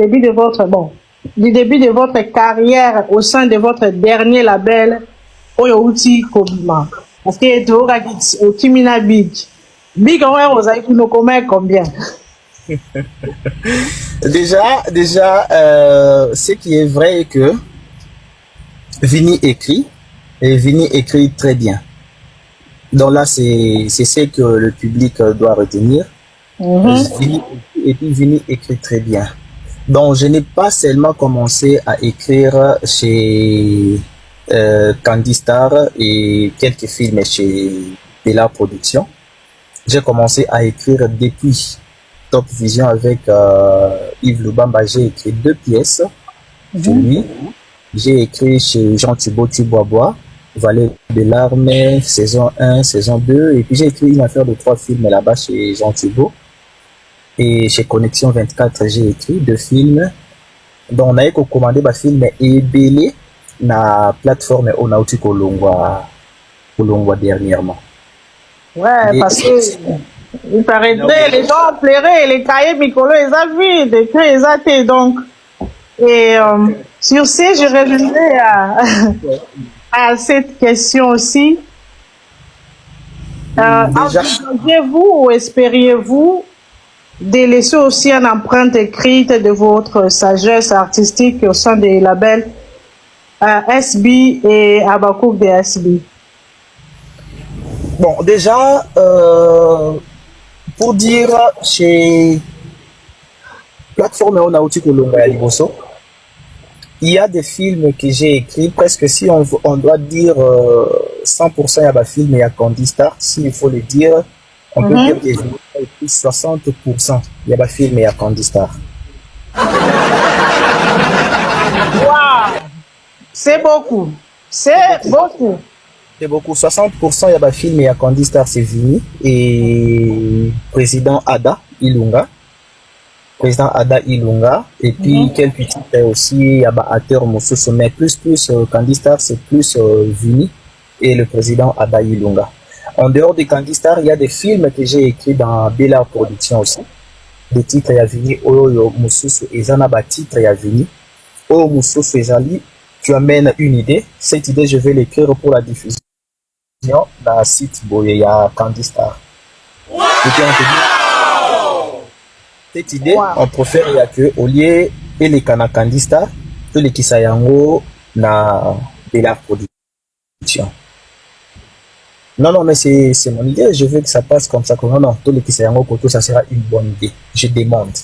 début de votre, bon, du début de votre carrière au sein de votre dernier label, Oyouti Kobima. Parce que tu as au Kimina Beach. Big, on va vous combien? Déjà, ce qui est vrai est que Vini écrit, et Vini écrit très bien. Donc là, c'est ce que le public doit retenir. Et puis Vini écrit très bien. Donc je n'ai pas seulement commencé à écrire chez Candy Star et quelques films chez Bella Productions. J'ai commencé à écrire depuis Top Vision avec Yves Lubamba. J'ai écrit 2 pièces chez lui. J'ai écrit chez Jean Thibault Tubois, Vallée de l'armée, saison 1, saison 2. Et puis j'ai écrit une affaire de 3 films là-bas chez Jean Thibault. Et chez Connexion 24, j'ai écrit 2 films. Donc on a commandé des films et belé na plateforme Onauti Kolongwa dernièrement. Ouais, parce que il paraîtrait les gens plairaient, les cahiers Mikolo, ils ont vu, des faits, ils ont été donc. Et sur ce, je reviendrai à cette question aussi. Envisagez-vous ou espériez-vous de laisser aussi une empreinte écrite de votre sagesse artistique au sein des labels SB et Abakouk de SB? Bon, déjà, pour dire chez Plateforme Onauti Kolongwa ya Liboso, il y a des films que j'ai écrits, presque si on doit dire 100% il y a des films, il y a Candy Star, s'il faut le dire, on peut dire qu'il y a écrit 60%, il y a des films, il y a Candy Star. Wow! C'est beaucoup. C'est beaucoup. C'est beaucoup. 60% il y a des films, il y a Candy Star, c'est Vini. Et président Ada Ilunga. Et puis quelques titres aussi, il y a des acteurs Moussousou, mais plus Candy Star, c'est plus Vini et le président Ada Ilunga. En dehors de Candy Star, il y a des films que j'ai écrits dans Bella Productions aussi. Des titres, il y a Vini, Oyo Moussousou, et Zanaba titre, il y a Vini. Oyo Moussousou, Ezali, tu amènes une idée. Cette idée, je vais l'écrire pour la diffusion dans le site Boye, il y a Candy Star. Wow! Cette idée, on préfère il y a que au lieu et les Candy Star, tous les Kisayango na Bella Production. Non, mais c'est mon idée. Je veux que ça passe comme ça. Non, tous les Kisayango Koto, ça sera une bonne idée. Je demande.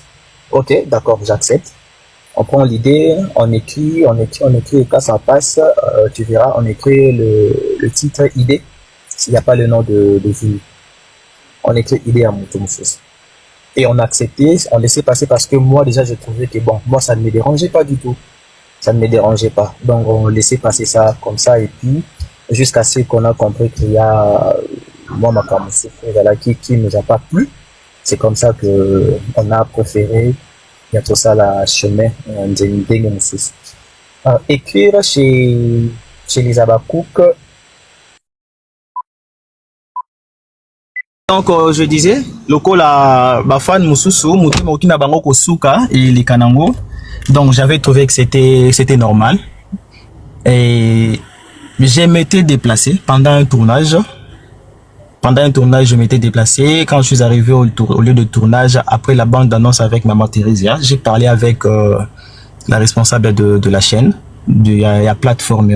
Ok, d'accord, j'accepte. On prend l'idée, on écrit, et quand ça passe, tu verras, on écrit le titre idée, s'il n'y a pas le nom de Vini. On écrit idée à Moutoumfous. Et on a accepté, on laissait passer parce que moi déjà j'ai trouvé que bon, moi ça ne me dérangeait pas du tout. Ça ne me dérangeait pas. Donc on laissait passer ça comme ça et puis jusqu'à ce qu'on a compris qu'il y a moi ma qui nous a pas plu. C'est comme ça que on a préféré il y a tout ça la chemin écrire chez les Abakouk. Donc je disais loko la bafan mususu mutema okina bango kosuka et les kanango. Donc j'avais trouvé que c'était normal et je m'étais déplacé pendant un tournage. Je m'étais déplacé. Quand je suis arrivé au lieu de tournage, après la bande d'annonce avec Maman Thérésia, j'ai parlé avec la responsable de la chaîne, de la plateforme.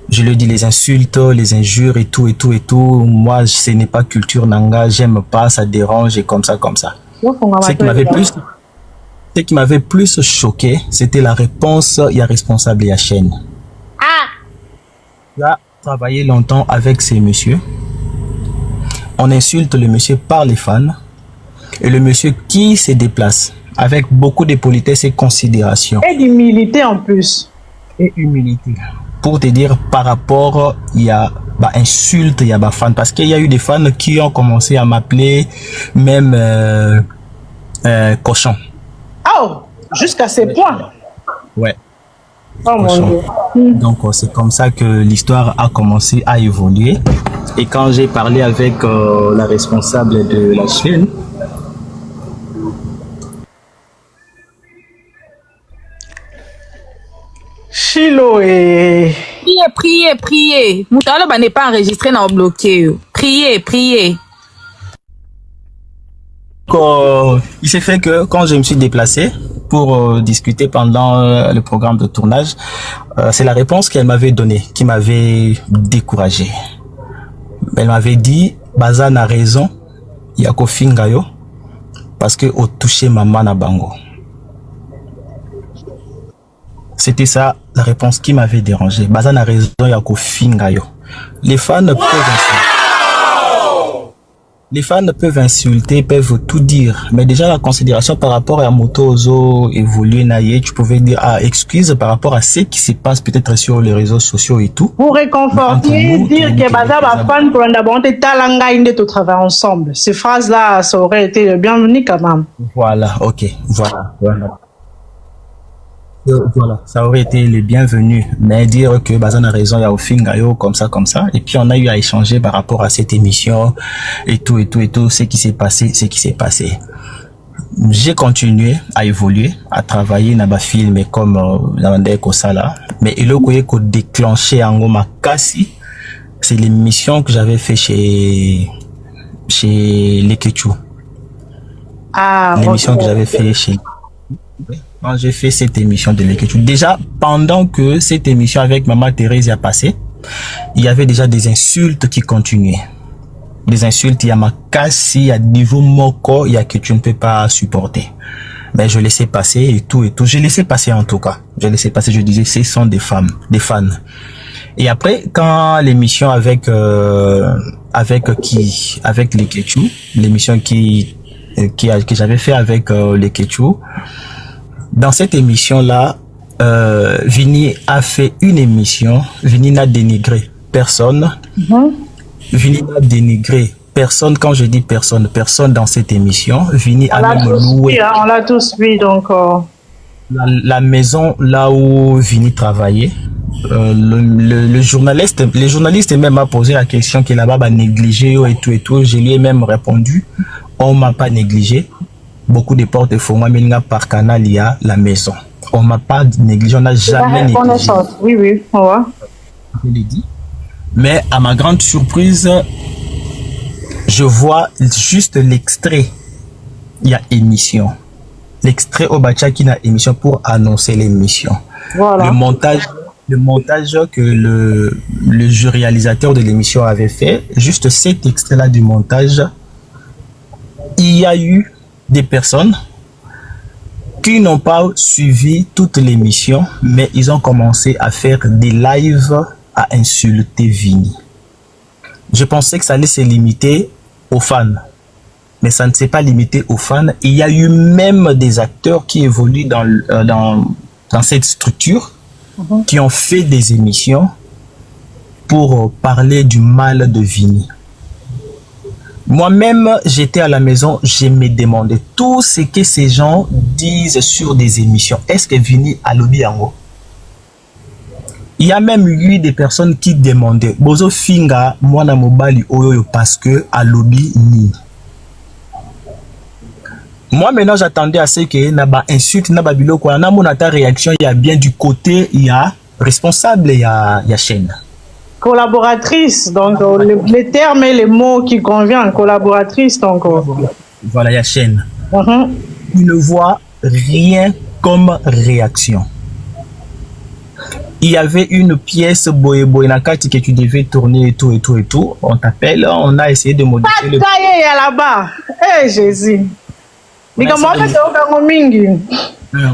Je lui ai dit les insultes, les injures et tout. Moi, ce n'est pas culture nanga, j'aime pas, ça dérange et comme ça. Ce qui m'avait plus choqué, c'était la réponse, il y a responsable, il y a chaîne. Là, travaillé longtemps avec ces messieurs. On insulte le monsieur par les fans et le monsieur qui se déplace avec beaucoup de politesse et considération. Et d'humilité en plus. Et humilité. Pour te dire par rapport, il y a insulte, il y a fans. Parce qu'il y a eu des fans qui ont commencé à m'appeler même cochon. Oh, jusqu'à ces points. Ouais. Oh mon Dieu. Donc c'est comme ça que l'histoire a commencé à évoluer. Et quand j'ai parlé avec la responsable de la chaîne, Chilo et... Priez. Moutalo n'est pas enregistré dans le bloqué. Priez. Il s'est fait que quand je me suis déplacé pour discuter pendant le programme de tournage, c'est la réponse qu'elle m'avait donnée qui m'avait découragé. Elle m'avait dit, Bazan a raison, Yako Fingayo, parce que au touché maman na bango. C'était ça la réponse qui m'avait dérangé. Bazan a raison, Yako Fingayo. Les fans peuvent insulter, peuvent tout dire, mais déjà la considération par rapport à Motozo évolué naïe, tu pouvais dire excuse par rapport à ce qui se passe peut-être sur les réseaux sociaux et tout. Pour réconforter, dire que Baza va fan pour l'abonner talanga inde tout travail ensemble. Ces phrases là, ça aurait été bienvenu quand même. Voilà, ok, voilà. Voilà, ça aurait été le bienvenu, mais dire que Bazan a raison, il y a au Fingayo, comme ça, et puis on a eu à échanger par rapport à cette émission, et tout, ce qui s'est passé. J'ai continué à évoluer, à travailler dans des films comme Landé Kosala, mais il a déclenché en Goma Kassi, c'est l'émission que j'avais fait chez Lekechu. L'émission que j'avais fait chez... Quand j'ai fait cette émission de l'écriture, déjà pendant que cette émission avec Maman Thérèse a passé, il y avait déjà des insultes qui continuaient. Des insultes, il y a ma casse, il y a niveau moko, il y a que tu ne peux pas supporter. Mais je laissais passer et tout. Je laissais passer en tout cas. Je laissais passer, je disais, ce sont des fans. Et après, quand l'émission avec l'écriture, l'émission que j'avais fait avec l'écriture, dans cette émission-là, Vini a fait une émission. Vini n'a dénigré personne. Vini n'a dénigré personne. Quand je dis personne dans cette émission. Vini a même loué. On l'a tous vu, donc. La maison là où Vini travaillait. Le journaliste même a posé la question que là-bas a négligé et tout. Je lui ai même répondu. On m'a pas négligé. Beaucoup de portes font par canal, il y a la maison. On m'a pas négligé, on n'a jamais négligé. Oui, on voit. Je l'ai dit. Mais à ma grande surprise, je vois juste l'extrait. Il y a émission. L'extrait au Bachaki a émission pour annoncer l'émission. Voilà. Le montage que le réalisateur de l'émission avait fait, juste cet extrait-là du montage, il y a eu des personnes qui n'ont pas suivi toute l'émission, mais ils ont commencé à faire des lives à insulter Vini. Je pensais que ça allait se limiter aux fans, mais ça ne s'est pas limité aux fans. Il y a eu même des acteurs qui évoluent dans cette structure, qui ont fait des émissions pour parler du mal de Vini. Moi-même, j'étais à la maison, je me demandais tout ce que ces gens disent sur des émissions. Est-ce que Vini a lobby en haut? Il y a même eu des personnes qui demandaient Bozo Finga, moi na mobali oyo parce que a lobby ni. Moi maintenant j'attendais à ce que naba insulte naba biloko na mon ta réaction, il y a bien du côté il y a responsable, il y a chaîne. Collaboratrice, donc les termes et les mots qui conviennent, collaboratrice, donc. Voilà, il y a chaîne. Il ne voit rien comme réaction. Il y avait une pièce Boye-Boye-Nakati que tu devais tourner et tout. On t'appelle, on a essayé de modifier le... là-bas. Eh, Jésus.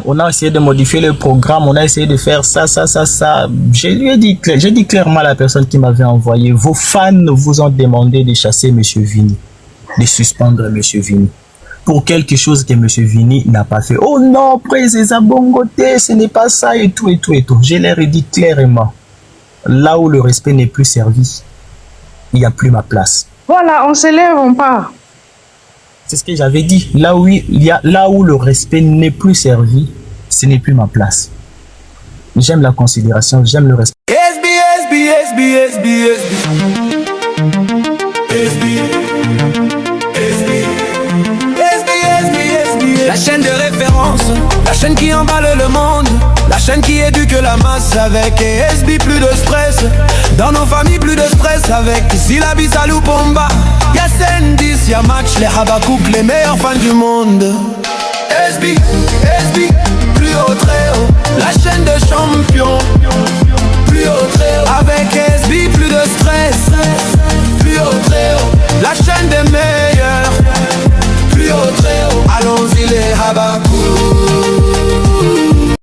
On a essayé de modifier le programme, on a essayé de faire ça. J'ai dit clairement à la personne qui m'avait envoyé, vos fans vous ont demandé de chasser M. Vini, de suspendre M. Vini, pour quelque chose que M. Vini n'a pas fait. Oh non, Président Bongoté, ce n'est pas ça et tout. Je leur ai dit clairement, là où le respect n'est plus servi, il n'y a plus ma place. Voilà, on s'élève, on part. C'est ce que j'avais dit. Là où le respect n'est plus servi, ce n'est plus ma place. J'aime la considération, j'aime le respect. La chaîne de référence, la chaîne qui emballe le monde, la chaîne qui éduque la masse. avec ESB, plus de stress. Dans nos familles, plus de stress avec Silabi, Salou, Pomba. Y'a Sendis, y'a Match, les Habakouk, les meilleurs fans du monde. ESB, plus haut, très haut, la chaîne de champions. Plus haut, très haut, avec ESB, plus de stress. Plus haut, très haut, la chaîne des meilleurs. Plus haut, très haut, allons-y les Habakouk.